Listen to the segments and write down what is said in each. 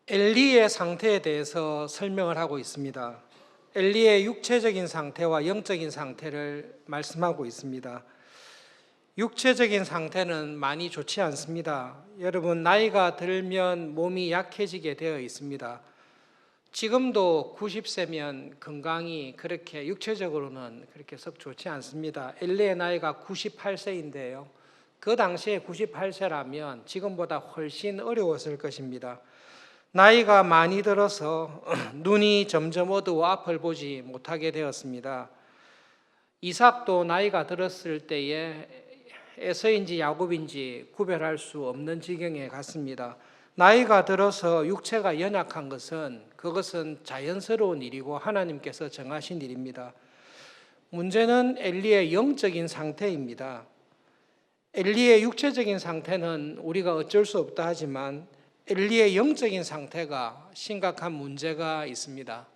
엘리의 상태에 대해서 설명을 하고 있습니다. 엘리의 육체적인 상태와 영적인 상태를 말씀하고 있습니다. 육체적인 상태는 많이 좋지 않습니다. 여러분, 나이가 들면 몸이 약해지게 되어 있습니다. 지금도 90세면 건강이 그렇게 육체적으로는 그렇게 썩 좋지 않습니다. 엘리의 나이가 98세인데요. 그 당시에 98세라면 지금보다 훨씬 어려웠을 것입니다. 나이가 많이 들어서 눈이 점점 어두워 앞을 보지 못하게 되었습니다. 이삭도 나이가 들었을 때에 에서인지 야곱인지 구별할 수 없는 지경에 갔습니다. 나이가 들어서 육체가 연약한 그것은 자연스러운 일이고 하나님께서 정하신 일입니다. 문제는 엘리의 영적인 상태입니다. 엘리의 육체적인 상태는 우리가 어쩔 수 없다 하지만 엘리의 영적인 상태가 심각한 문제가 있습니다.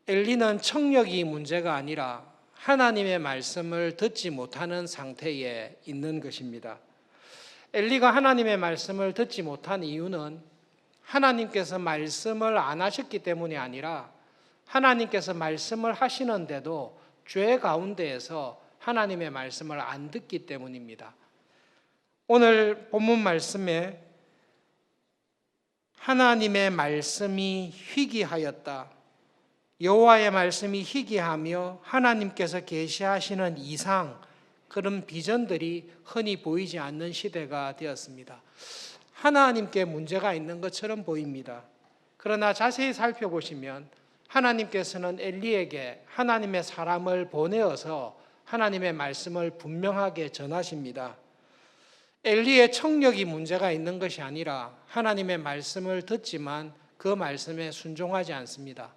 엘리는 청력이 문제가 아니라 하나님의 말씀을 듣지 못하는 상태에 있는 것입니다. 엘리가 하나님의 말씀을 듣지 못한 이유는 하나님께서 말씀을 안 하셨기 때문이 아니라 하나님께서 말씀을 하시는데도 죄 가운데에서 하나님의 말씀을 안 듣기 때문입니다. 오늘 본문 말씀에 하나님의 말씀이 희귀하였다. 여호와의 말씀이 희귀하며 하나님께서 계시하시는 이상 그런 비전들이 흔히 보이지 않는 시대가 되었습니다. 하나님께 문제가 있는 것처럼 보입니다. 그러나 자세히 살펴보시면 하나님께서는 엘리에게 하나님의 사람을 보내어서 하나님의 말씀을 분명하게 전하십니다. 엘리의 청력이 문제가 있는 것이 아니라 하나님의 말씀을 듣지만 그 말씀에 순종하지 않습니다.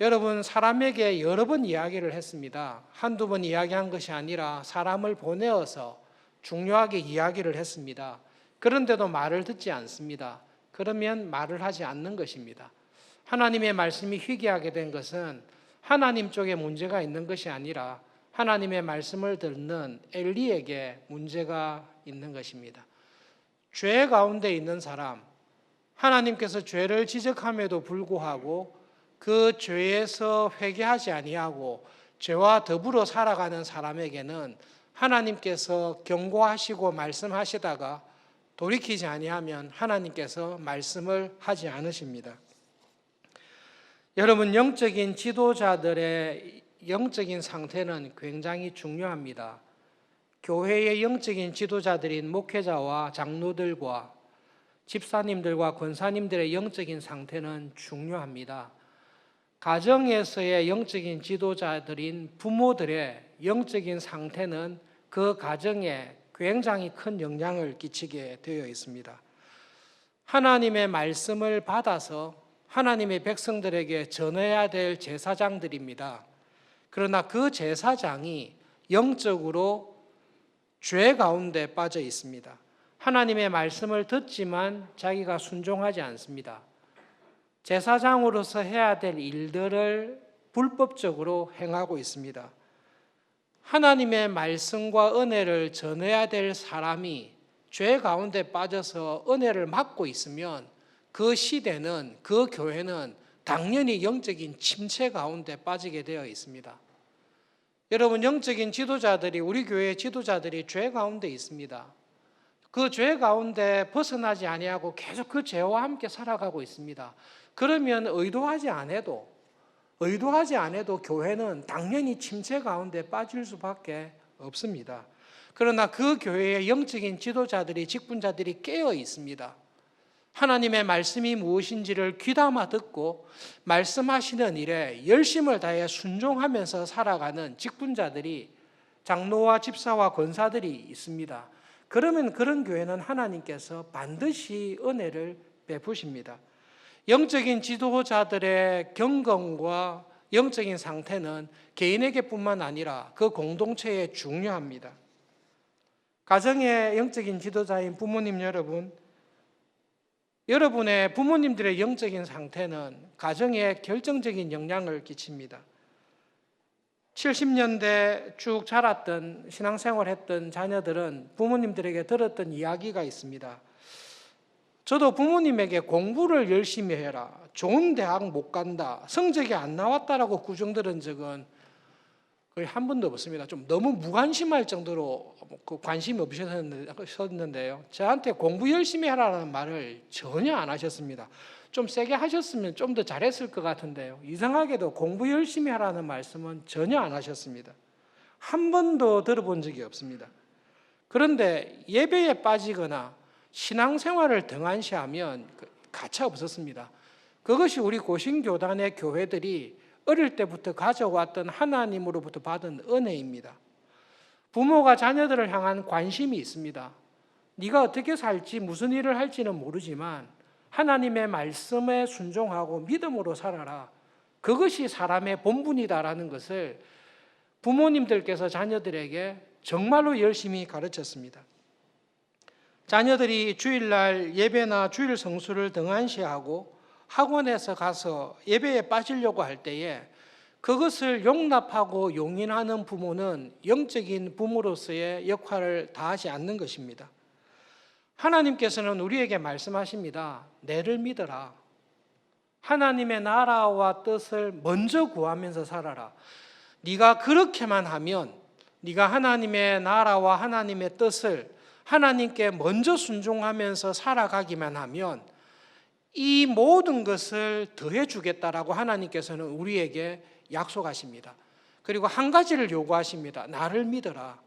여러분, 사람에게 여러 번 이야기를 했습니다. 한두 번 이야기한 것이 아니라 사람을 보내어서 중요하게 이야기를 했습니다. 그런데도 말을 듣지 않습니다. 그러면 말을 하지 않는 것입니다. 하나님의 말씀이 희귀하게 된 것은 하나님 쪽에 문제가 있는 것이 아니라 하나님의 말씀을 듣는 엘리에게 문제가 있는 것입니다. 죄 가운데 있는 사람, 하나님께서 죄를 지적함에도 불구하고 그 죄에서 회개하지 아니하고 죄와 더불어 살아가는 사람에게는 하나님께서 경고하시고 말씀하시다가 돌이키지 아니하면 하나님께서 말씀을 하지 않으십니다. 여러분, 영적인 지도자들의 영적인 상태는 굉장히 중요합니다. 교회의 영적인 지도자들인 목회자와 장로들과 집사님들과 권사님들의 영적인 상태는 중요합니다. 가정에서의 영적인 지도자들인 부모들의 영적인 상태는 그 가정에 굉장히 큰 영향을 끼치게 되어 있습니다. 하나님의 말씀을 받아서 하나님의 백성들에게 전해야 될 제사장들입니다. 그러나 그 제사장이 영적으로 죄 가운데 빠져 있습니다. 하나님의 말씀을 듣지만 자기가 순종하지 않습니다. 제사장으로서 해야 될 일들을 불법적으로 행하고 있습니다. 하나님의 말씀과 은혜를 전해야 될 사람이 죄 가운데 빠져서 은혜를 막고 있으면 그 시대는, 그 교회는 당연히 영적인 침체 가운데 빠지게 되어 있습니다. 여러분, 영적인 지도자들이, 우리 교회의 지도자들이 죄 가운데 있습니다. 그 죄 가운데 벗어나지 아니하고 계속 그 죄와 함께 살아가고 있습니다. 그러면 의도하지 않아도 교회는 당연히 침체 가운데 빠질 수밖에 없습니다. 그러나 그 교회의 영적인 지도자들이, 직분자들이 깨어 있습니다. 하나님의 말씀이 무엇인지를 귀담아 듣고 말씀하시는 일에 열심을 다해 순종하면서 살아가는 직분자들이, 장로와 집사와 권사들이 있습니다. 그러면 그런 교회는 하나님께서 반드시 은혜를 베푸십니다. 영적인 지도자들의 경건과 영적인 상태는 개인에게뿐만 아니라 그 공동체에 중요합니다. 가정의 영적인 지도자인 부모님 여러분, 여러분의 부모님들의 영적인 상태는 가정에 결정적인 영향을 끼칩니다. 70년대 쭉 자랐던, 신앙생활했던 자녀들은 부모님들에게 들었던 이야기가 있습니다. 저도 부모님에게 공부를 열심히 해라, 좋은 대학 못 간다, 성적이 안 나왔다라고 구정 들은 적은 거의 한 번도 없습니다. 좀 너무 무관심할 정도로 그 관심이 없으셨는데요. 저한테 공부 열심히 하라는 말을 전혀 안 하셨습니다. 좀 세게 하셨으면 좀 더 잘했을 것 같은데요. 이상하게도 공부 열심히 하라는 말씀은 전혀 안 하셨습니다. 한 번도 들어본 적이 없습니다. 그런데 예배에 빠지거나 신앙생활을 등한시하면 가차 없었습니다. 그것이 우리 고신교단의 교회들이 어릴 때부터 가져왔던 하나님으로부터 받은 은혜입니다. 부모가 자녀들을 향한 관심이 있습니다. 네가 어떻게 살지, 무슨 일을 할지는 모르지만 하나님의 말씀에 순종하고 믿음으로 살아라. 그것이 사람의 본분이다라는 것을 부모님들께서 자녀들에게 정말로 열심히 가르쳤습니다. 자녀들이 주일날 예배나 주일 성수를 등한시하고 학원에서 가서 예배에 빠지려고 할 때에 그것을 용납하고 용인하는 부모는 영적인 부모로서의 역할을 다하지 않는 것입니다. 하나님께서는 우리에게 말씀하십니다. 내를 믿어라. 하나님의 나라와 뜻을 먼저 구하면서 살아라. 네가 그렇게만 하면, 네가 하나님의 나라와 하나님의 뜻을 하나님께 먼저 순종하면서 살아가기만 하면 이 모든 것을 더해 주겠다라고 하나님께서는 우리에게 약속하십니다. 그리고 한 가지를 요구하십니다. 나를 믿어라.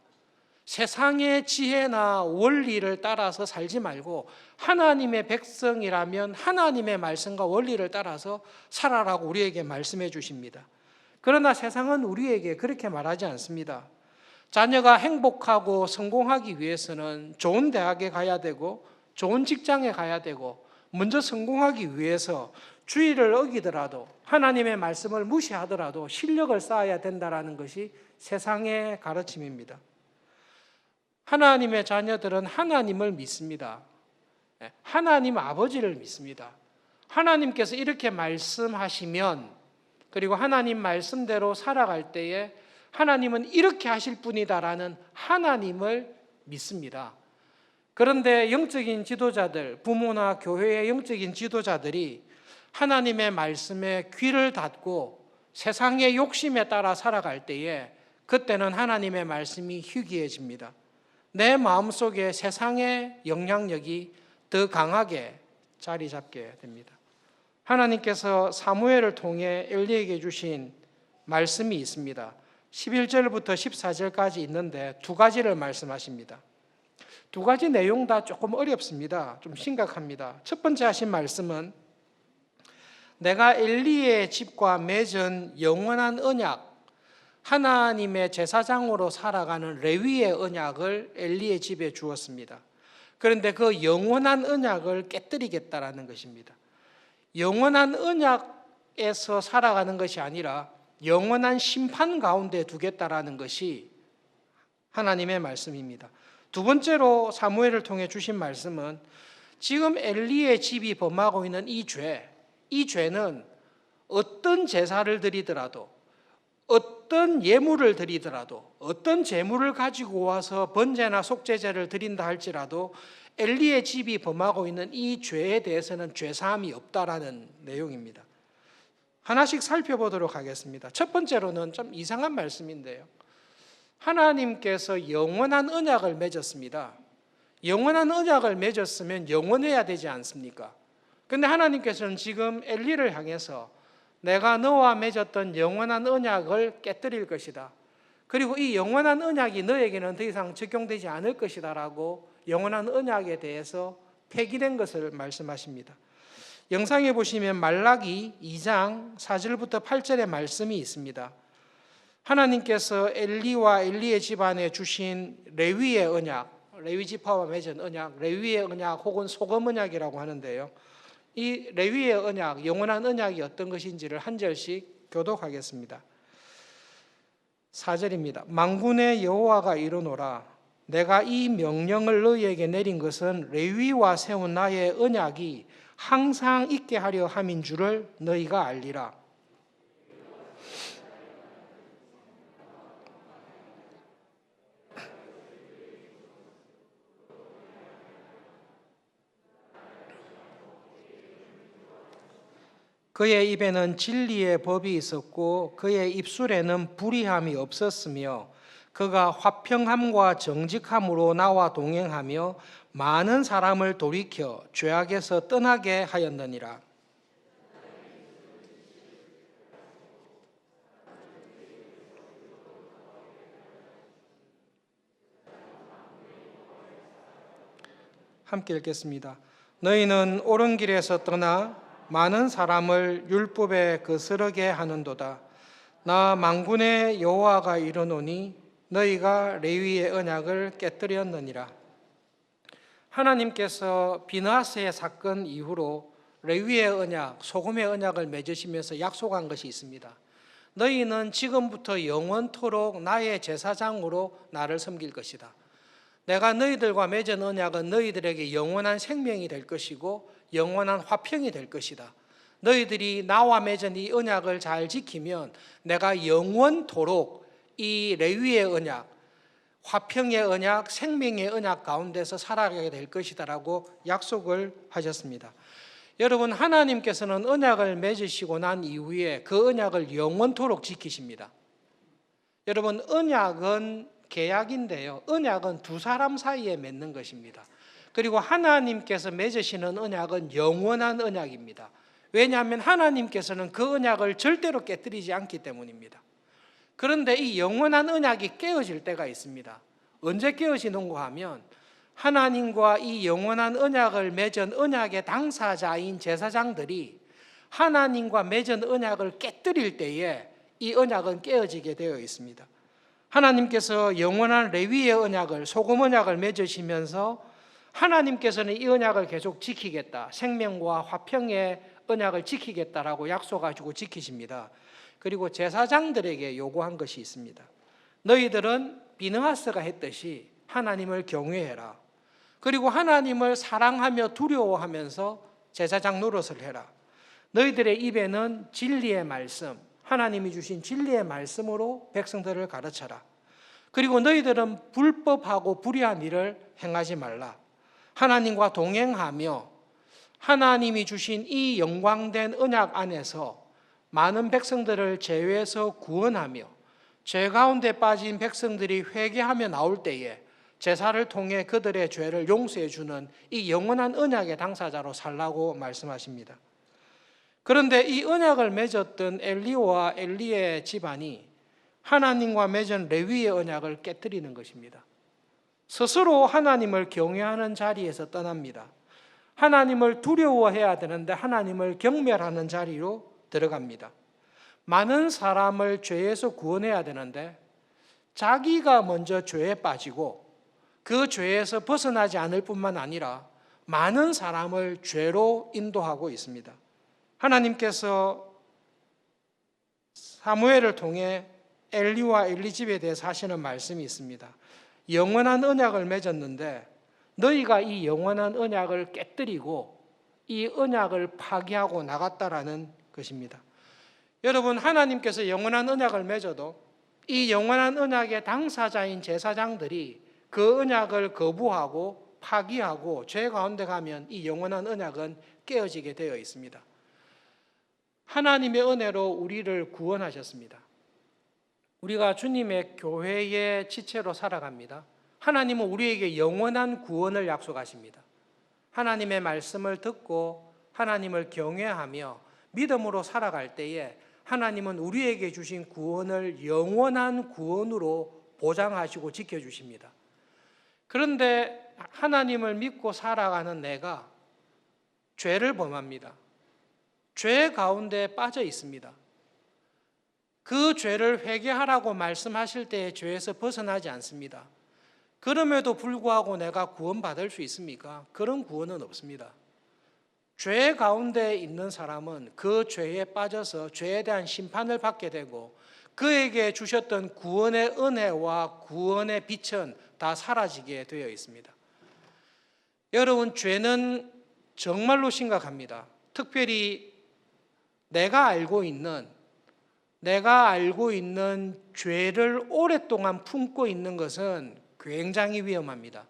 세상의 지혜나 원리를 따라서 살지 말고 하나님의 백성이라면 하나님의 말씀과 원리를 따라서 살아라고 우리에게 말씀해 주십니다. 그러나 세상은 우리에게 그렇게 말하지 않습니다. 자녀가 행복하고 성공하기 위해서는 좋은 대학에 가야 되고 좋은 직장에 가야 되고 먼저 성공하기 위해서 주의를 어기더라도 하나님의 말씀을 무시하더라도 실력을 쌓아야 된다는 것이 세상의 가르침입니다. 하나님의 자녀들은 하나님을 믿습니다. 하나님 아버지를 믿습니다. 하나님께서 이렇게 말씀하시면, 그리고 하나님 말씀대로 살아갈 때에 하나님은 이렇게 하실 분이다라는 하나님을 믿습니다. 그런데 영적인 지도자들, 부모나 교회의 영적인 지도자들이 하나님의 말씀에 귀를 닫고 세상의 욕심에 따라 살아갈 때에 그때는 하나님의 말씀이 희귀해집니다. 내 마음속에 세상의 영향력이 더 강하게 자리 잡게 됩니다. 하나님께서 사무엘을 통해 엘리에게 주신 말씀이 있습니다. 11절부터 14절까지 있는데 두 가지를 말씀하십니다. 두 가지 내용 다 조금 어렵습니다. 좀 심각합니다. 첫 번째 하신 말씀은 내가 엘리의 집과 맺은 영원한 언약, 하나님의 제사장으로 살아가는 레위의 언약을 엘리의 집에 주었습니다. 그런데 그 영원한 언약을 깨뜨리겠다라는 것입니다. 영원한 언약에서 살아가는 것이 아니라 영원한 심판 가운데 두겠다라는 것이 하나님의 말씀입니다. 두 번째로 사무엘을 통해 주신 말씀은 지금 엘리의 집이 범하고 있는 이 죄는 어떤 제사를 드리더라도, 어떤 예물을 드리더라도, 어떤 제물을 가지고 와서 번제나 속죄제를 드린다 할지라도 엘리의 집이 범하고 있는 이 죄에 대해서는 죄사함이 없다라는 내용입니다. 하나씩 살펴보도록 하겠습니다. 첫 번째로는 좀 이상한 말씀인데요. 하나님께서 영원한 언약을 맺었습니다. 영원한 언약을 맺었으면 영원해야 되지 않습니까? 그런데 하나님께서는 지금 엘리를 향해서 내가 너와 맺었던 영원한 언약을 깨뜨릴 것이다. 그리고 이 영원한 언약이 너에게는 더 이상 적용되지 않을 것이다 라고 영원한 언약에 대해서 폐기된 것을 말씀하십니다. 영상에 보시면 말라기 2장 4절부터 8절의 말씀이 있습니다. 하나님께서 엘리와 엘리의 집안에 주신 레위의 언약, 레위 지파와 맺은 언약, 레위의 언약 혹은 소금 언약이라고 하는데요. 이 레위의 언약, 영원한 언약이 어떤 것인지를 한 절씩 교독하겠습니다. 4절입니다. 만군의 여호와가 이르노라. 내가 이 명령을 너희에게 내린 것은 레위와 세운 나의 언약이 항상 있게 하려 함인 줄을 너희가 알리라. 그의 입에는 진리의 법이 있었고 그의 입술에는 불의함이 없었으며 그가 화평함과 정직함으로 나와 동행하며 많은 사람을 돌이켜 죄악에서 떠나게 하였느니라. 함께 읽겠습니다. 너희는 옳은 길에서 떠나 많은 사람을 율법에 거스르게 하는도다. 나 만군의 여호와가 이르노니 너희가 레위의 언약을 깨뜨렸느니라. 하나님께서 비느하스의 사건 이후로 레위의 언약, 소금의 언약을 맺으시면서 약속한 것이 있습니다. 너희는 지금부터 영원토록 나의 제사장으로 나를 섬길 것이다. 내가 너희들과 맺은 언약은 너희들에게 영원한 생명이 될 것이고 영원한 화평이 될 것이다. 너희들이 나와 맺은 이 언약을 잘 지키면 내가 영원토록 이 레위의 언약, 화평의 언약, 생명의 언약 가운데서 살아가게 될 것이다 라고 약속을 하셨습니다. 여러분, 하나님께서는 언약을 맺으시고 난 이후에 그 언약을 영원토록 지키십니다. 여러분, 언약은 계약인데요, 언약은 두 사람 사이에 맺는 것입니다. 그리고 하나님께서 맺으시는 언약은 영원한 언약입니다. 왜냐하면 하나님께서는 그 언약을 절대로 깨뜨리지 않기 때문입니다. 그런데 이 영원한 언약이 깨어질 때가 있습니다. 언제 깨어지는가 하면 하나님과 이 영원한 언약을 맺은 언약의 당사자인 제사장들이 하나님과 맺은 언약을 깨뜨릴 때에 이 언약은 깨어지게 되어 있습니다. 하나님께서 영원한 레위의 언약을, 소금 언약을 맺으시면서 하나님께서는 이 언약을 계속 지키겠다, 생명과 화평의 언약을 지키겠다라고 약속하시고 지키십니다. 그리고 제사장들에게 요구한 것이 있습니다. 너희들은 비느하스가 했듯이 하나님을 경외해라. 그리고 하나님을 사랑하며 두려워하면서 제사장 노릇을 해라. 너희들의 입에는 진리의 말씀, 하나님이 주신 진리의 말씀으로 백성들을 가르쳐라. 그리고 너희들은 불법하고 불의한 일을 행하지 말라. 하나님과 동행하며 하나님이 주신 이 영광된 언약 안에서 많은 백성들을 죄에서 구원하며 죄 가운데 빠진 백성들이 회개하며 나올 때에 제사를 통해 그들의 죄를 용서해 주는 이 영원한 언약의 당사자로 살라고 말씀하십니다. 그런데 이 언약을 맺었던 엘리와 엘리의 집안이 하나님과 맺은 레위의 언약을 깨뜨리는 것입니다. 스스로 하나님을 경외하는 자리에서 떠납니다. 하나님을 두려워해야 되는데 하나님을 경멸하는 자리로 들어갑니다. 많은 사람을 죄에서 구원해야 되는데 자기가 먼저 죄에 빠지고 그 죄에서 벗어나지 않을 뿐만 아니라 많은 사람을 죄로 인도하고 있습니다. 하나님께서 사무엘을 통해 엘리와 엘리 집에 대해서 하시는 말씀이 있습니다. 영원한 언약을 맺었는데 너희가 이 영원한 언약을 깨뜨리고 이 언약을 파기하고 나갔다라는 것입니다. 여러분, 하나님께서 영원한 언약을 맺어도 이 영원한 언약의 당사자인 제사장들이 그 언약을 거부하고 파기하고 죄 가운데 가면 이 영원한 언약은 깨어지게 되어 있습니다. 하나님의 은혜로 우리를 구원하셨습니다. 우리가 주님의 교회의 지체로 살아갑니다. 하나님은 우리에게 영원한 구원을 약속하십니다. 하나님의 말씀을 듣고 하나님을 경외하며 믿음으로 살아갈 때에 하나님은 우리에게 주신 구원을 영원한 구원으로 보장하시고 지켜주십니다. 그런데 하나님을 믿고 살아가는 내가 죄를 범합니다. 죄 가운데 빠져 있습니다. 그 죄를 회개하라고 말씀하실 때에 죄에서 벗어나지 않습니다. 그럼에도 불구하고 내가 구원받을 수 있습니까? 그런 구원은 없습니다. 죄 가운데 있는 사람은 그 죄에 빠져서 죄에 대한 심판을 받게 되고 그에게 주셨던 구원의 은혜와 구원의 빛은 다 사라지게 되어 있습니다. 여러분, 죄는 정말로 심각합니다. 특별히 내가 알고 있는 죄를 오랫동안 품고 있는 것은 굉장히 위험합니다.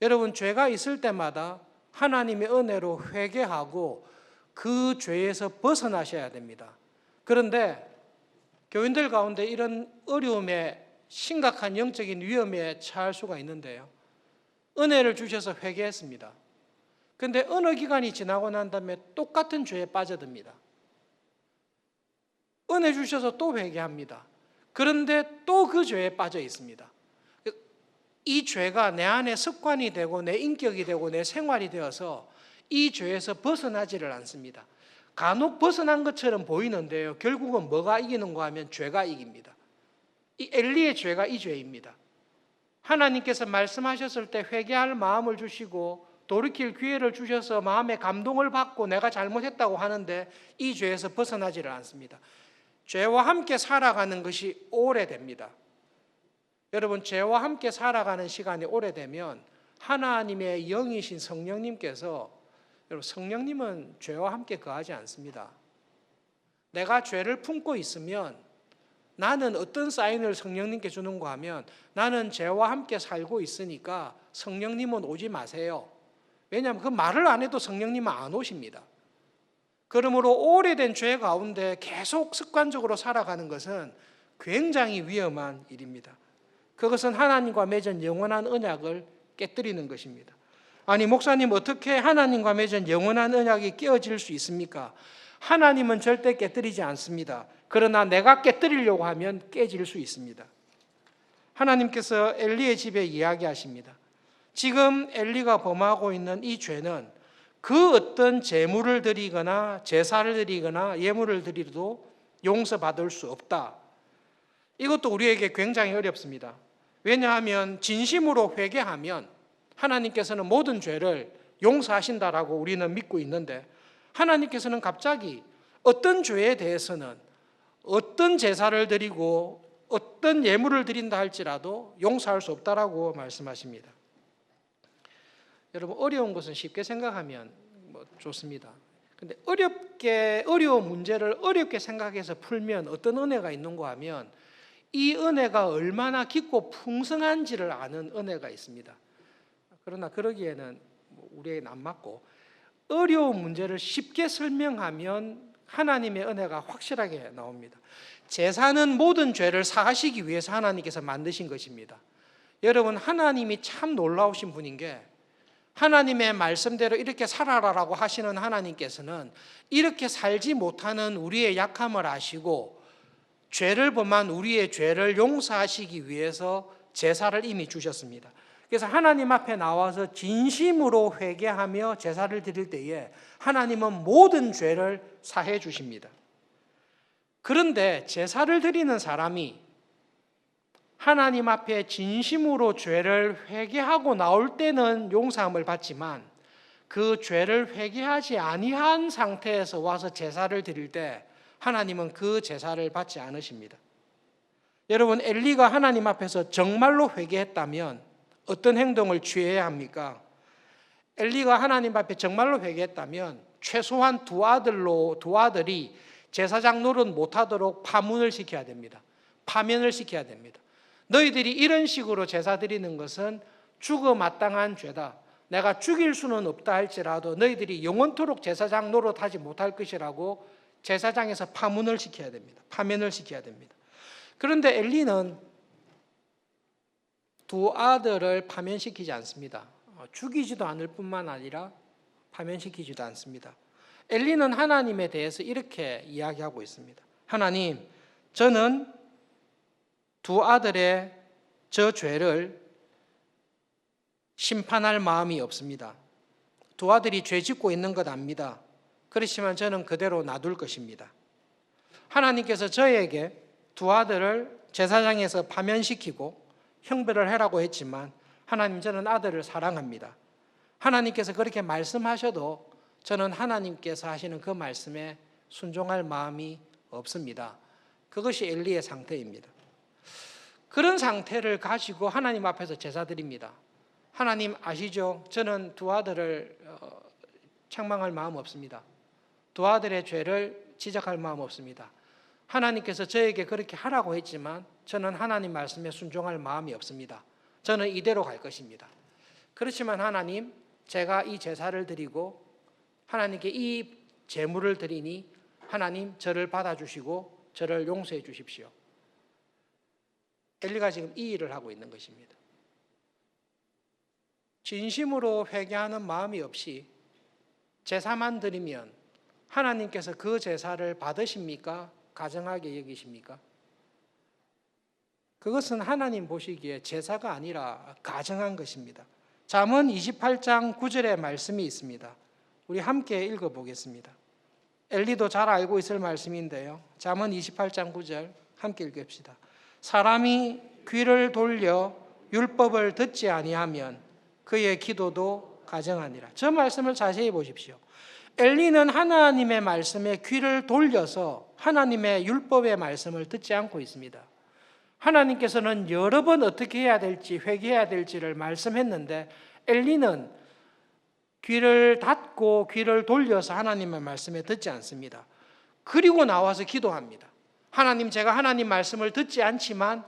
여러분, 죄가 있을 때마다 하나님의 은혜로 회개하고 그 죄에서 벗어나셔야 됩니다. 그런데 교인들 가운데 이런 어려움에 심각한 영적인 위험에 처할 수가 있는데요. 은혜를 주셔서 회개했습니다. 그런데 어느 기간이 지나고 난 다음에 똑같은 죄에 빠져듭니다. 은혜 주셔서 또 회개합니다. 그런데 또 그 죄에 빠져 있습니다. 이 죄가 내 안에 습관이 되고 내 인격이 되고 내 생활이 되어서 이 죄에서 벗어나지를 않습니다. 간혹 벗어난 것처럼 보이는데요. 결국은 뭐가 이기는가 하면 죄가 이깁니다. 이 엘리의 죄가 이 죄입니다. 하나님께서 말씀하셨을 때 회개할 마음을 주시고 돌이킬 기회를 주셔서 마음에 감동을 받고 내가 잘못했다고 하는데 이 죄에서 벗어나지를 않습니다. 죄와 함께 살아가는 것이 오래됩니다. 여러분, 죄와 함께 살아가는 시간이 오래되면 하나님의 영이신 성령님께서, 여러분, 성령님은 죄와 함께 거하지 않습니다. 내가 죄를 품고 있으면 나는 어떤 사인을 성령님께 주는가 하면 나는 죄와 함께 살고 있으니까 성령님은 오지 마세요. 왜냐하면 그 말을 안 해도 성령님은 안 오십니다. 그러므로 오래된 죄 가운데 계속 습관적으로 살아가는 것은 굉장히 위험한 일입니다. 그것은 하나님과 맺은 영원한 언약을 깨뜨리는 것입니다. 아니, 목사님, 어떻게 하나님과 맺은 영원한 언약이 깨어질 수 있습니까? 하나님은 절대 깨뜨리지 않습니다. 그러나 내가 깨뜨리려고 하면 깨질 수 있습니다. 하나님께서 엘리의 집에 이야기하십니다. 지금 엘리가 범하고 있는 이 죄는 그 어떤 제물을 드리거나 제사를 드리거나 예물을 드리도 용서받을 수 없다. 이것도 우리에게 굉장히 어렵습니다. 왜냐하면 진심으로 회개하면 하나님께서는 모든 죄를 용서하신다라고 우리는 믿고 있는데, 하나님께서는 갑자기 어떤 죄에 대해서는 어떤 제사를 드리고 어떤 예물을 드린다 할지라도 용서할 수 없다라고 말씀하십니다. 여러분, 어려운 것은 쉽게 생각하면 좋습니다. 근데 어려운 문제를 어렵게 생각해서 풀면 어떤 은혜가 있는가 하면 이 은혜가 얼마나 깊고 풍성한지를 아는 은혜가 있습니다. 그러나 그러기에는 우리에게는 안 맞고, 어려운 문제를 쉽게 설명하면 하나님의 은혜가 확실하게 나옵니다. 제사는 모든 죄를 사하시기 위해서 하나님께서 만드신 것입니다. 여러분, 하나님이 참 놀라우신 분인 게, 하나님의 말씀대로 이렇게 살아라라고 하시는 하나님께서는 이렇게 살지 못하는 우리의 약함을 아시고 죄를 범한 우리의 죄를 용서하시기 위해서 제사를 이미 주셨습니다. 그래서 하나님 앞에 나와서 진심으로 회개하며 제사를 드릴 때에 하나님은 모든 죄를 사해 주십니다. 그런데 제사를 드리는 사람이 하나님 앞에 진심으로 죄를 회개하고 나올 때는 용서함을 받지만 그 죄를 회개하지 아니한 상태에서 와서 제사를 드릴 때 하나님은 그 제사를 받지 않으십니다. 여러분, 엘리가 하나님 앞에서 정말로 회개했다면 어떤 행동을 취해야 합니까? 엘리가 하나님 앞에 정말로 회개했다면 최소한 두 아들이 제사장 노릇 못하도록 파문을 시켜야 됩니다. 파면을 시켜야 됩니다. 너희들이 이런 식으로 제사 드리는 것은 죽어 마땅한 죄다. 내가 죽일 수는 없다 할지라도 너희들이 영원토록 제사장 노릇하지 못할 것이라고 제사장에서 파문을 시켜야 됩니다. 파면을 시켜야 됩니다. 그런데 엘리는 두 아들을 파면시키지 않습니다. 죽이지도 않을 뿐만 아니라 파면시키지도 않습니다. 엘리는 하나님에 대해서 이렇게 이야기하고 있습니다. 하나님, 저는 두 아들의 저 죄를 심판할 마음이 없습니다. 두 아들이 죄 짓고 있는 것 압니다. 그렇지만 저는 그대로 놔둘 것입니다. 하나님께서 저에게 두 아들을 제사장에서 파면시키고 형벌을 해라고 했지만 하나님, 저는 아들을 사랑합니다. 하나님께서 그렇게 말씀하셔도 저는 하나님께서 하시는 그 말씀에 순종할 마음이 없습니다. 그것이 엘리의 상태입니다. 그런 상태를 가지고 하나님 앞에서 제사 드립니다. 하나님 아시죠? 저는 두 아들을 책망할 마음 없습니다. 두 아들의 죄를 지적할 마음 없습니다. 하나님께서 저에게 그렇게 하라고 했지만 저는 하나님 말씀에 순종할 마음이 없습니다. 저는 이대로 갈 것입니다. 그렇지만 하나님, 제가 이 제사를 드리고 하나님께 이 제물을 드리니 하나님 저를 받아주시고 저를 용서해 주십시오. 엘리가 지금 이 일을 하고 있는 것입니다. 진심으로 회개하는 마음이 없이 제사만 드리면 하나님께서 그 제사를 받으십니까? 가증하게 여기십니까? 그것은 하나님 보시기에 제사가 아니라 가증한 것입니다. 잠언 28장 9절의 말씀이 있습니다. 우리 함께 읽어보겠습니다. 엘리도 잘 알고 있을 말씀인데요. 잠언 28장 9절 함께 읽읍시다. 사람이 귀를 돌려 율법을 듣지 아니하면 그의 기도도 가증하니라. 저 말씀을 자세히 보십시오. 엘리는 하나님의 말씀에 귀를 돌려서 하나님의 율법의 말씀을 듣지 않고 있습니다. 하나님께서는 여러 번 어떻게 해야 될지 회개해야 될지를 말씀했는데 엘리는 귀를 닫고 귀를 돌려서 하나님의 말씀에 듣지 않습니다. 그리고 나와서 기도합니다. 하나님, 제가 하나님 말씀을 듣지 않지만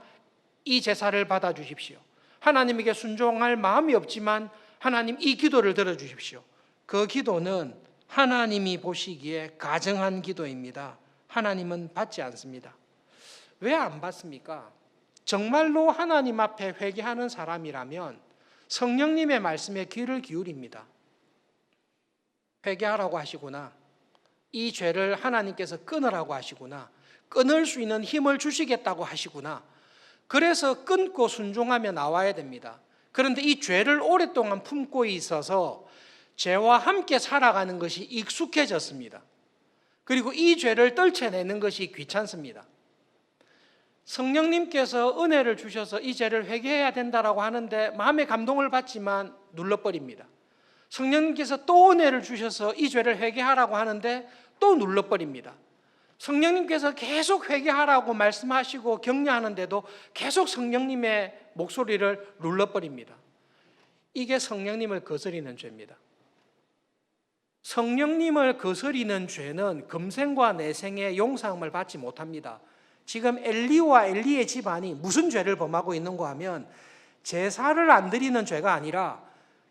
이 제사를 받아주십시오. 하나님에게 순종할 마음이 없지만 하나님 이 기도를 들어주십시오. 그 기도는 하나님이 보시기에 가증한 기도입니다. 하나님은 받지 않습니다. 왜 안 받습니까? 정말로 하나님 앞에 회개하는 사람이라면 성령님의 말씀에 귀를 기울입니다. 회개하라고 하시구나. 이 죄를 하나님께서 끊으라고 하시구나. 끊을 수 있는 힘을 주시겠다고 하시구나. 그래서 끊고 순종하며 나와야 됩니다. 그런데 이 죄를 오랫동안 품고 있어서 죄와 함께 살아가는 것이 익숙해졌습니다. 그리고 이 죄를 떨쳐내는 것이 귀찮습니다. 성령님께서 은혜를 주셔서 이 죄를 회개해야 된다라고 하는데 마음의 감동을 받지만 눌러버립니다. 성령님께서 또 은혜를 주셔서 이 죄를 회개하라고 하는데 또 눌러버립니다. 성령님께서 계속 회개하라고 말씀하시고 격려하는데도 계속 성령님의 목소리를 눌러버립니다. 이게 성령님을 거스리는 죄입니다. 성령님을 거스리는 죄는 금생과 내생의 용서함을 받지 못합니다. 지금 엘리와 엘리의 집안이 무슨 죄를 범하고 있는가 하면 제사를 안 드리는 죄가 아니라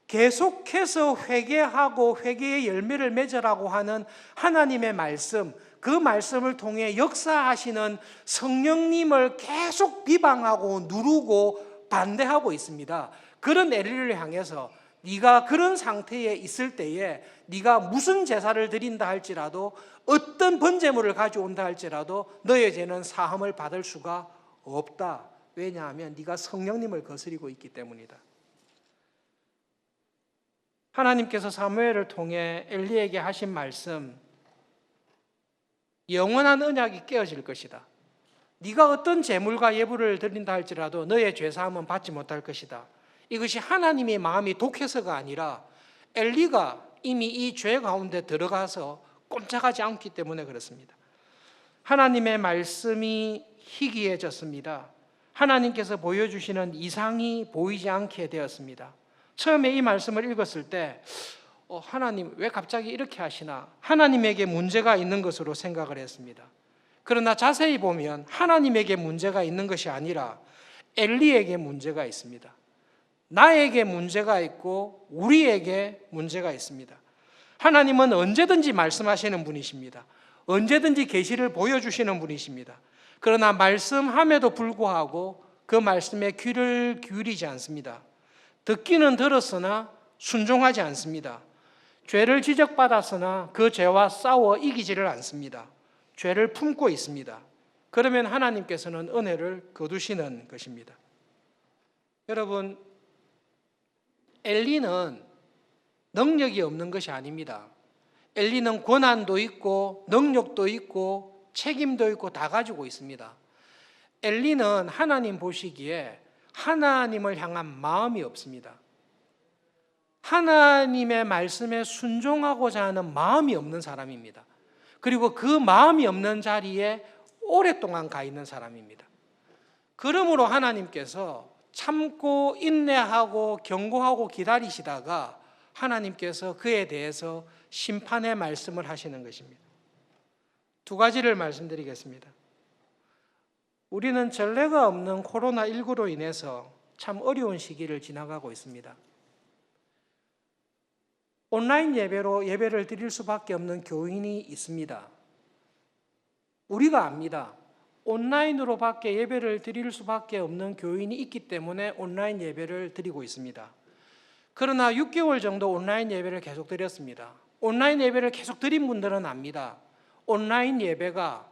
계속해서 회개하고 회개의 열매를 맺으라고 하는 하나님의 말씀, 그 말씀을 통해 역사하시는 성령님을 계속 비방하고 누르고 반대하고 있습니다. 그런 엘리를 향해서 네가 그런 상태에 있을 때에 네가 무슨 제사를 드린다 할지라도 어떤 번제물을 가져온다 할지라도 너의 죄는 사함을 받을 수가 없다. 왜냐하면 네가 성령님을 거스리고 있기 때문이다. 하나님께서 사무엘을 통해 엘리에게 하신 말씀, 영원한 언약이 깨어질 것이다. 네가 어떤 제물과 예물을 드린다 할지라도 너의 죄사함은 받지 못할 것이다. 이것이 하나님의 마음이 독해서가 아니라 엘리가 이미 이 죄 가운데 들어가서 꼼짝하지 않기 때문에 그렇습니다. 하나님의 말씀이 희귀해졌습니다. 하나님께서 보여주시는 이상이 보이지 않게 되었습니다. 처음에 이 말씀을 읽었을 때 하나님 왜 갑자기 이렇게 하시나? 하나님에게 문제가 있는 것으로 생각을 했습니다. 그러나 자세히 보면 하나님에게 문제가 있는 것이 아니라 엘리에게 문제가 있습니다. 나에게 문제가 있고 우리에게 문제가 있습니다. 하나님은 언제든지 말씀하시는 분이십니다. 언제든지 계시를 보여주시는 분이십니다. 그러나 말씀함에도 불구하고 그 말씀에 귀를 기울이지 않습니다. 듣기는 들었으나 순종하지 않습니다. 죄를 지적받았으나 그 죄와 싸워 이기지를 않습니다. 죄를 품고 있습니다. 그러면 하나님께서는 은혜를 거두시는 것입니다. 여러분, 엘리는 능력이 없는 것이 아닙니다. 엘리는 권한도 있고 능력도 있고 책임도 있고 다 가지고 있습니다. 엘리는 하나님 보시기에 하나님을 향한 마음이 없습니다. 하나님의 말씀에 순종하고자 하는 마음이 없는 사람입니다. 그리고 그 마음이 없는 자리에 오랫동안 가 있는 사람입니다. 그러므로 하나님께서 참고 인내하고 경고하고 기다리시다가 하나님께서 그에 대해서 심판의 말씀을 하시는 것입니다. 두 가지를 말씀드리겠습니다. 우리는 전례가 없는 코로나19로 인해서 참 어려운 시기를 지나가고 있습니다. 온라인 예배로 예배를 드릴 수밖에 없는 교인이 있습니다. 우리가 압니다. 온라인으로밖에 예배를 드릴 수밖에 없는 교인이 있기 때문에 온라인 예배를 드리고 있습니다. 그러나 6개월 정도 온라인 예배를 계속 드렸습니다. 온라인 예배를 계속 드린 분들은 압니다. 온라인 예배가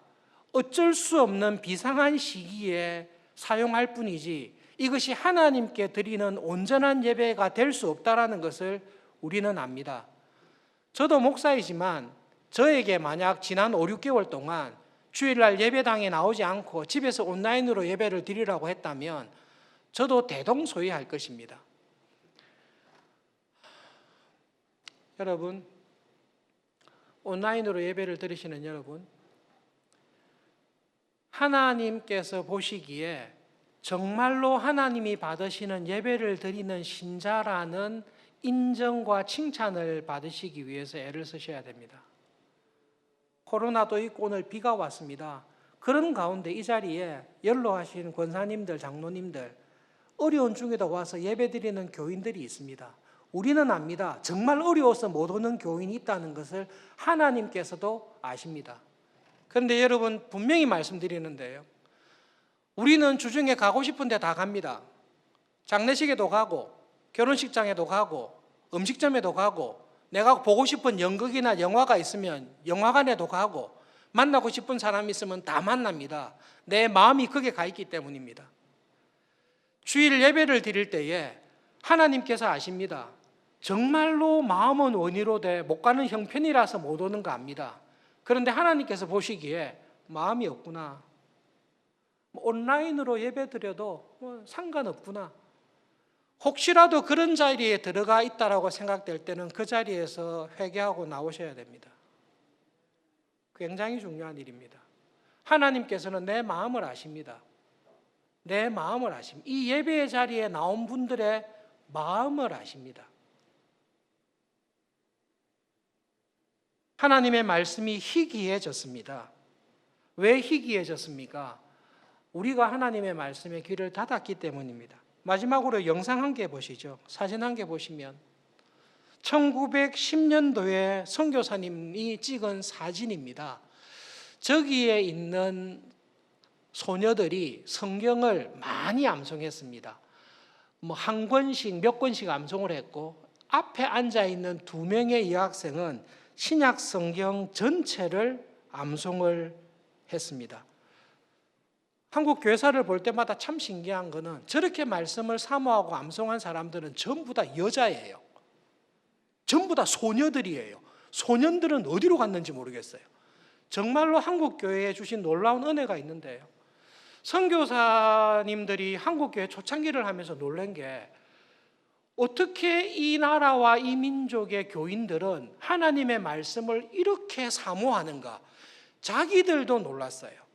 어쩔 수 없는 비상한 시기에 사용할 뿐이지 이것이 하나님께 드리는 온전한 예배가 될 수 없다는 것을 우리는 압니다. 저도 목사이지만 저에게 만약 지난 5, 6개월 동안 주일날 예배당에 나오지 않고 집에서 온라인으로 예배를 드리라고 했다면 저도 대동소이할 것입니다. 여러분, 온라인으로 예배를 드리시는 여러분, 하나님께서 보시기에 정말로 하나님이 받으시는 예배를 드리는 신자라는 인정과 칭찬을 받으시기 위해서 애를 쓰셔야 됩니다. 코로나도 있고 오늘 비가 왔습니다. 그런 가운데 이 자리에 연로하신 권사님들, 장로님들, 어려운 중에도 와서 예배 드리는 교인들이 있습니다. 우리는 압니다. 정말 어려워서 못 오는 교인이 있다는 것을 하나님께서도 아십니다. 그런데 여러분, 분명히 말씀드리는데요, 우리는 주중에 가고 싶은 데 다 갑니다. 장례식에도 가고 결혼식장에도 가고 음식점에도 가고 내가 보고 싶은 연극이나 영화가 있으면 영화관에도 가고 만나고 싶은 사람이 있으면 다 만납니다. 내 마음이 거기에 가 있기 때문입니다. 주일 예배를 드릴 때에 하나님께서 아십니다. 정말로 마음은 원이로되 못 가는 형편이라서 못 오는 거 압니다. 그런데 하나님께서 보시기에 마음이 없구나, 온라인으로 예배 드려도 상관없구나, 혹시라도 그런 자리에 들어가 있다라고 생각될 때는 그 자리에서 회개하고 나오셔야 됩니다. 굉장히 중요한 일입니다. 하나님께서는 내 마음을 아십니다. 내 마음을 아십니다. 이 예배의 자리에 나온 분들의 마음을 아십니다. 하나님의 말씀이 희귀해졌습니다. 왜 희귀해졌습니까? 우리가 하나님의 말씀에 귀를 닫았기 때문입니다. 마지막으로 영상 한 개 보시죠. 사진 한 개 보시면 1910년도에 선교사님이 찍은 사진입니다. 저기에 있는 소녀들이 성경을 많이 암송했습니다. 한 권씩 몇 권씩 암송을 했고, 앞에 앉아있는 2명의 여학생은 신약 성경 전체를 암송을 했습니다. 한국 교회사를 볼 때마다 참 신기한 거는 저렇게 말씀을 사모하고 암송한 사람들은 전부 다 여자예요. 전부 다 소녀들이에요. 소년들은 어디로 갔는지 모르겠어요. 정말로 한국 교회에 주신 놀라운 은혜가 있는데요, 선교사님들이 한국 교회 초창기를 하면서 놀란 게 어떻게 이 나라와 이 민족의 교인들은 하나님의 말씀을 이렇게 사모하는가, 자기들도 놀랐어요.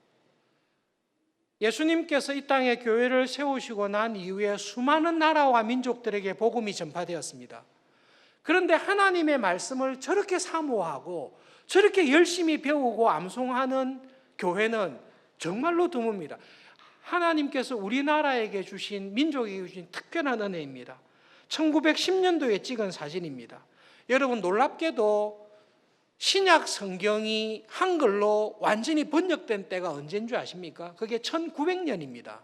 예수님께서 이 땅에 교회를 세우시고 난 이후에 수많은 나라와 민족들에게 복음이 전파되었습니다. 그런데 하나님의 말씀을 저렇게 사모하고 저렇게 열심히 배우고 암송하는 교회는 정말로 드뭅니다. 하나님께서 우리나라에게 주신, 민족에게 주신 특별한 은혜입니다. 1910년도에 찍은 사진입니다. 여러분, 놀랍게도 신약 성경이 한글로 완전히 번역된 때가 언제인 줄 아십니까? 그게 1900년입니다.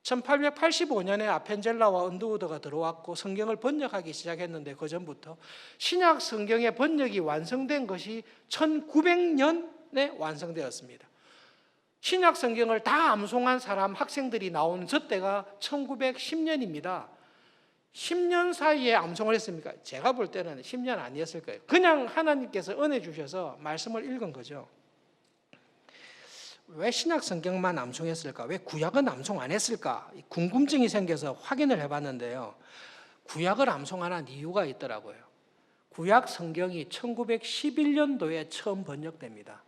1885년에 아펜젤라와 언더우드가 들어왔고 성경을 번역하기 시작했는데, 그 전부터 신약 성경의 번역이 완성된 것이 1900년에 완성되었습니다. 신약 성경을 다 암송한 사람, 학생들이 나온 저 때가 1910년입니다. 10년 사이에 암송을 했습니까? 제가 볼 때는 10년 아니었을 거예요. 그냥 하나님께서 은혜 주셔서 말씀을 읽은 거죠. 왜 신약 성경만 암송했을까? 왜 구약은 암송 안 했을까? 궁금증이 생겨서 확인을 해봤는데요, 구약을 암송하는 이유가 있더라고요. 구약 성경이 1911년도에 처음 번역됩니다.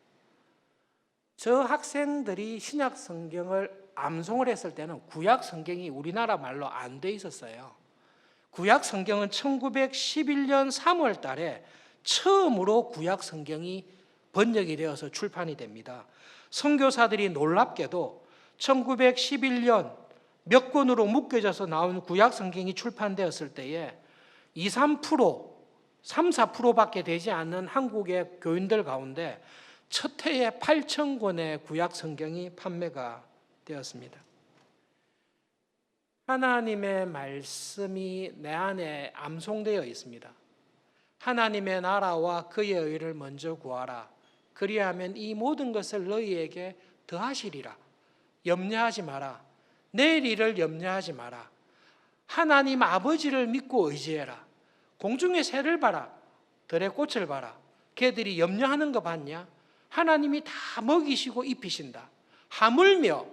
저 학생들이 신약 성경을 암송을 했을 때는 구약 성경이 우리나라 말로 안 돼 있었어요. 구약 성경은 1911년 3월 달에 처음으로 구약 성경이 번역이 되어서 출판이 됩니다. 선교사들이 놀랍게도 1911년 몇 권으로 묶여져서 나온 구약 성경이 출판되었을 때에 2, 3% 3, 4%밖에 되지 않는 한국의 교인들 가운데 첫 해에 8,000권의 구약 성경이 판매가 되었습니다. 하나님의 말씀이 내 안에 암송되어 있습니다. 하나님의 나라와 그의 의를 먼저 구하라. 그리하면 이 모든 것을 너희에게 더하시리라. 염려하지 마라. 내일 일을 염려하지 마라. 하나님 아버지를 믿고 의지해라. 공중의 새를 봐라. 들의 꽃을 봐라. 걔들이 염려하는 거 봤냐? 하나님이 다 먹이시고 입히신다. 하물며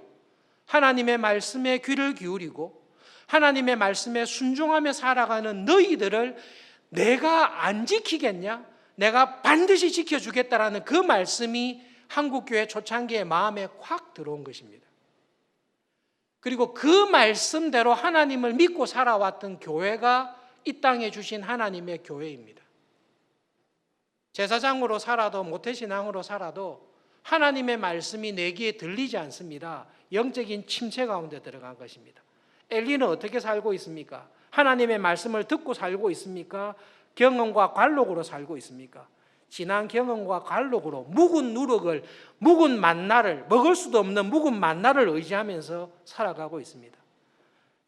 하나님의 말씀에 귀를 기울이고 하나님의 말씀에 순종하며 살아가는 너희들을 내가 안 지키겠냐? 내가 반드시 지켜주겠다라는 그 말씀이 한국교회 초창기의 마음에 확 들어온 것입니다. 그리고 그 말씀대로 하나님을 믿고 살아왔던 교회가 이 땅에 주신 하나님의 교회입니다. 제사장으로 살아도 모태신앙으로 살아도 하나님의 말씀이 내 귀에 들리지 않습니다. 영적인 침체 가운데 들어간 것입니다. 엘리는 어떻게 살고 있습니까? 하나님의 말씀을 듣고 살고 있습니까? 경험과 관록으로 살고 있습니까? 지난 경험과 관록으로 묵은 누룩을, 묵은 만나를, 먹을 수도 없는 묵은 만나를 의지하면서 살아가고 있습니다.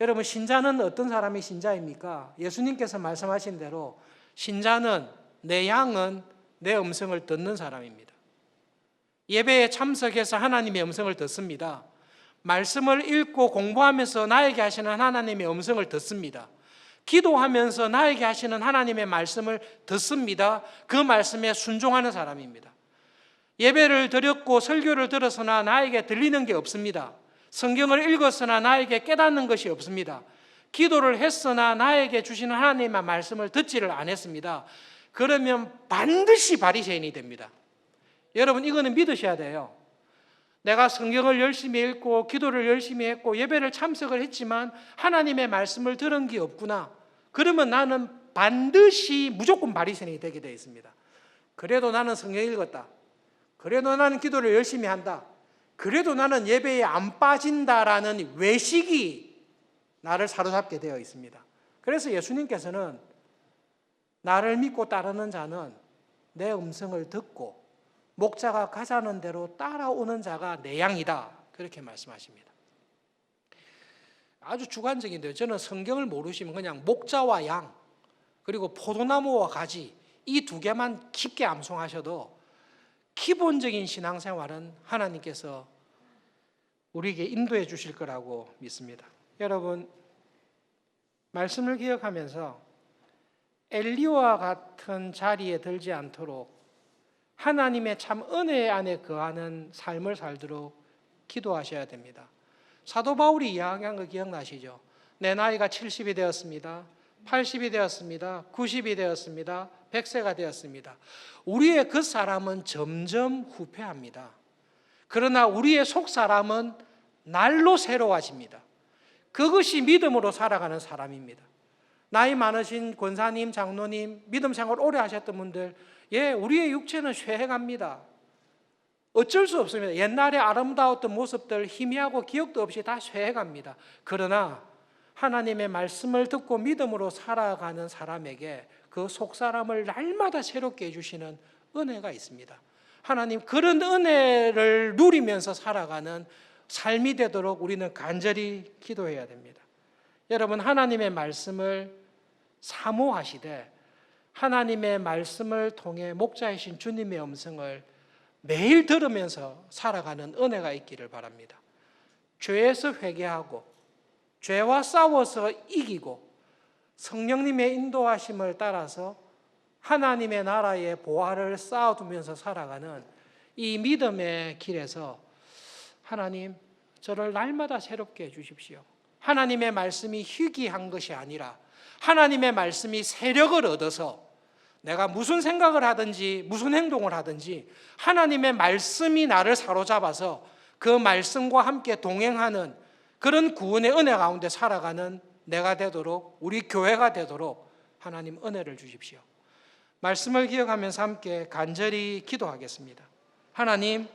여러분, 신자는 어떤 사람이 신자입니까? 예수님께서 말씀하신 대로 신자는, 내 양은 내 음성을 듣는 사람입니다. 예배에 참석해서 하나님의 음성을 듣습니다. 말씀을 읽고 공부하면서 나에게 하시는 하나님의 음성을 듣습니다. 기도하면서 나에게 하시는 하나님의 말씀을 듣습니다. 그 말씀에 순종하는 사람입니다. 예배를 드렸고 설교를 들었으나 나에게 들리는 게 없습니다. 성경을 읽었으나 나에게 깨닫는 것이 없습니다. 기도를 했으나 나에게 주시는 하나님의 말씀을 듣지를 않았습니다. 그러면 반드시 바리새인이 됩니다. 여러분, 이거는 믿으셔야 돼요. 내가 성경을 열심히 읽고 기도를 열심히 했고 예배를 참석을 했지만 하나님의 말씀을 들은 게 없구나. 그러면 나는 반드시 무조건 바리새인이 되게 되어 있습니다. 그래도 나는 성경 읽었다. 그래도 나는 기도를 열심히 한다. 그래도 나는 예배에 안 빠진다라는 외식이 나를 사로잡게 되어 있습니다. 그래서 예수님께서는 나를 믿고 따르는 자는 내 음성을 듣고 목자가 가자는 대로 따라오는 자가 내 양이다. 그렇게 말씀하십니다. 아주 주관적인데요. 저는 성경을 모르시면 그냥 목자와 양, 그리고 포도나무와 가지, 이 두 개만 깊게 암송하셔도 기본적인 신앙생활은 하나님께서 우리에게 인도해 주실 거라고 믿습니다. 여러분, 말씀을 기억하면서 엘리와 같은 자리에 들지 않도록 하나님의 참 은혜 안에 거하는 삶을 살도록 기도하셔야 됩니다. 사도 바울이 이야기한 거 기억나시죠? 내 나이가 70이 되었습니다. 80이 되었습니다. 90이 되었습니다. 100세가 되었습니다. 우리의 그 사람은 점점 후퇴합니다. 그러나 우리의 속 사람은 날로 새로워집니다. 그것이 믿음으로 살아가는 사람입니다. 나이 많으신 권사님, 장로님, 믿음 생활 오래 하셨던 분들, 우리의 육체는 쇠해갑니다. 어쩔 수 없습니다. 옛날에 아름다웠던 모습들, 희미하고 기억도 없이 다 쇠해갑니다. 그러나 하나님의 말씀을 듣고 믿음으로 살아가는 사람에게 그 속사람을 날마다 새롭게 해주시는 은혜가 있습니다. 하나님, 그런 은혜를 누리면서 살아가는 삶이 되도록 우리는 간절히 기도해야 됩니다. 여러분, 하나님의 말씀을 사모하시되 하나님의 말씀을 통해 목자이신 주님의 음성을 매일 들으면서 살아가는 은혜가 있기를 바랍니다. 죄에서 회개하고 죄와 싸워서 이기고 성령님의 인도하심을 따라서 하나님의 나라의 보화를 쌓아두면서 살아가는 이 믿음의 길에서 하나님, 저를 날마다 새롭게 해주십시오. 하나님의 말씀이 희귀한 것이 아니라 하나님의 말씀이 세력을 얻어서 내가 무슨 생각을 하든지 무슨 행동을 하든지 하나님의 말씀이 나를 사로잡아서 그 말씀과 함께 동행하는 그런 구원의 은혜 가운데 살아가는 내가 되도록, 우리 교회가 되도록 하나님 은혜를 주십시오. 말씀을 기억하면서 함께 간절히 기도하겠습니다. 하나님,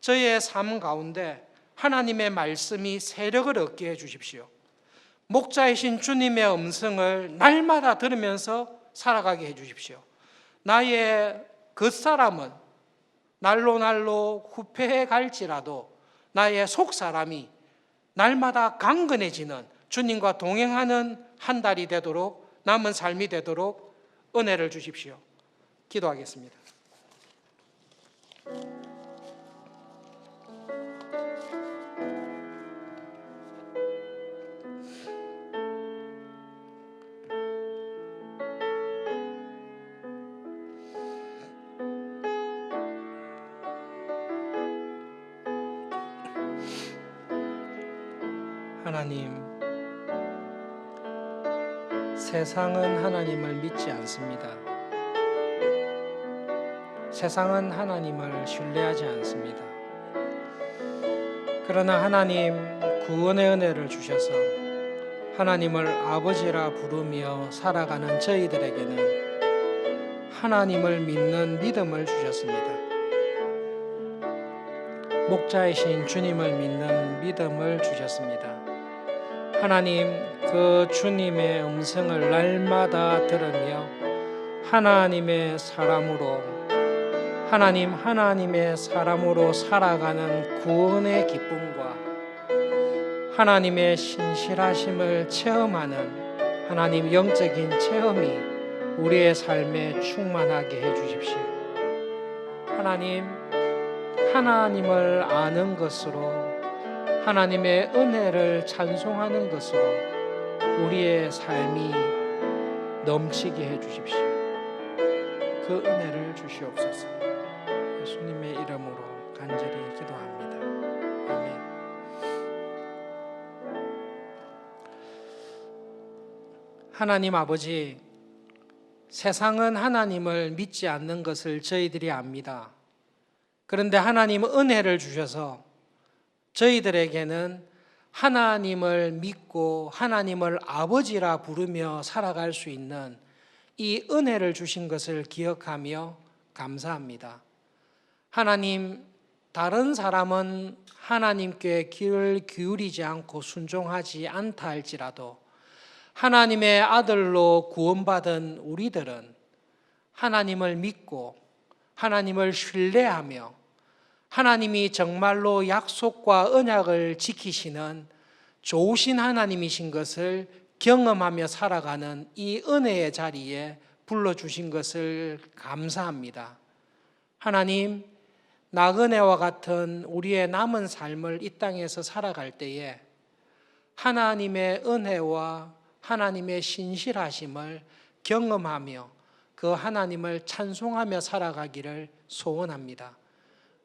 저의 삶 가운데 하나님의 말씀이 세력을 얻게 해주십시오. 목자이신 주님의 음성을 날마다 들으면서 살아가게 해주십시오. 나의 겉사람은 날로 후패해 갈지라도 나의 속사람이 날마다 강건해지는 주님과 동행하는 한 달이 되도록, 남은 삶이 되도록 은혜를 주십시오. 기도하겠습니다. 하나님, 세상은 하나님을 믿지 않습니다. 세상은 하나님을 신뢰하지 않습니다. 그러나 하나님, 구원의 은혜를 주셔서 하나님을 아버지라 부르며 살아가는 저희들에게는 하나님을 믿는 믿음을 주셨습니다. 목자이신 주님을 믿는 믿음을 주셨습니다. 하나님, 그 주님의 음성을 날마다 들으며 하나님의 사람으로 살아가는 구원의 기쁨과 하나님의 신실하심을 체험하는 하나님 영적인 체험이 우리의 삶에 충만하게 해주십시오. 하나님, 하나님을 아는 것으로, 하나님의 은혜를 찬송하는 것으로 우리의 삶이 넘치게 해주십시오. 그 은혜를 주시옵소서. 예수님의 이름으로 간절히 기도합니다. 아멘. 하나님 아버지, 세상은 하나님을 믿지 않는 것을 저희들이 압니다. 그런데 하나님은 은혜를 주셔서 저희들에게는 하나님을 믿고 하나님을 아버지라 부르며 살아갈 수 있는 이 은혜를 주신 것을 기억하며 감사합니다. 하나님, 다른 사람은 하나님께 귀를 기울이지 않고 순종하지 않다 할지라도 하나님의 아들로 구원받은 우리들은 하나님을 믿고 하나님을 신뢰하며 하나님이 정말로 약속과 언약을 지키시는 좋으신 하나님이신 것을 경험하며 살아가는 이 은혜의 자리에 불러주신 것을 감사합니다. 하나님, 나그네와 같은 우리의 남은 삶을 이 땅에서 살아갈 때에 하나님의 은혜와 하나님의 신실하심을 경험하며 그 하나님을 찬송하며 살아가기를 소원합니다.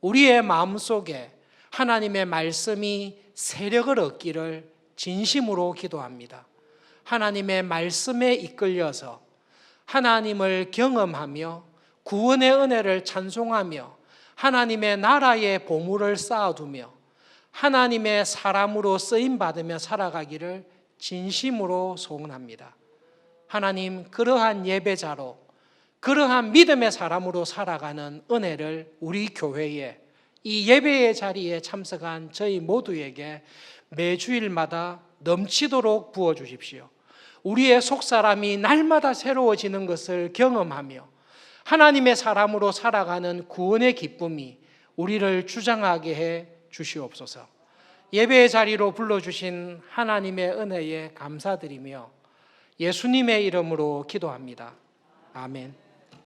우리의 마음속에 하나님의 말씀이 세력을 얻기를 진심으로 기도합니다. 하나님의 말씀에 이끌려서 하나님을 경험하며 구원의 은혜를 찬송하며 하나님의 나라의 보물을 쌓아두며 하나님의 사람으로 쓰임받으며 살아가기를 진심으로 소원합니다. 하나님, 그러한 예배자로, 그러한 믿음의 사람으로 살아가는 은혜를 우리 교회에, 이 예배의 자리에 참석한 저희 모두에게 매주일마다 넘치도록 부어주십시오. 우리의 속사람이 날마다 새로워지는 것을 경험하며 하나님의 사람으로 살아가는 구원의 기쁨이 우리를 주장하게 해 주시옵소서. 예배의 자리로 불러주신 하나님의 은혜에 감사드리며 예수님의 이름으로 기도합니다. 아멘.